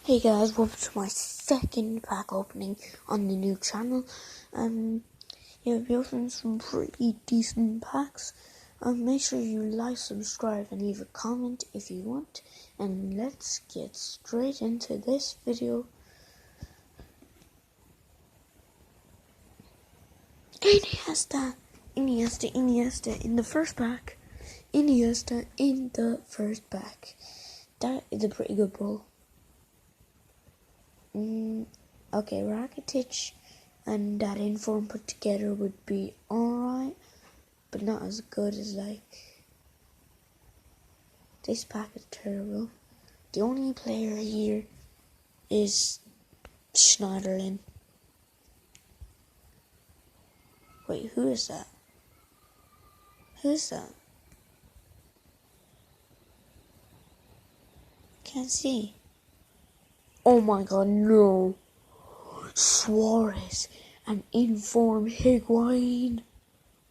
Hey guys, welcome to my second pack opening on the new channel. We opened some pretty decent packs. Make sure you like, subscribe, and leave a comment if you want. And let's get straight into this video. Iniesta in the first pack. Iniesta in the first pack. That is a pretty good pull. Okay, Rakitic and that inform put together would be alright, but not as good as this pack is terrible. The only player here is Schneiderlin. Wait, who is that? Who is that? Can't see. Oh my god, no. Suarez and inform Higuain.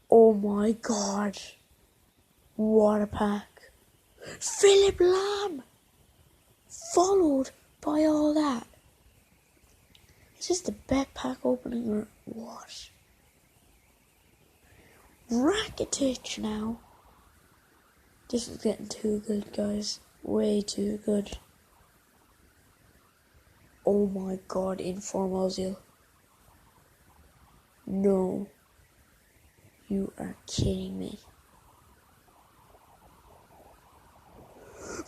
Oh my god. What a pack. Philip Lam. Followed by all that. Is this the best pack opening or what? Rakitic now. This is getting too good, guys. Way too good. Oh my god, inform Ozil. No. You are kidding me.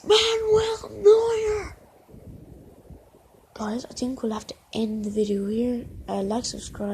Manuel Neuer! Guys, I think we'll have to end the video here. Like, subscribe.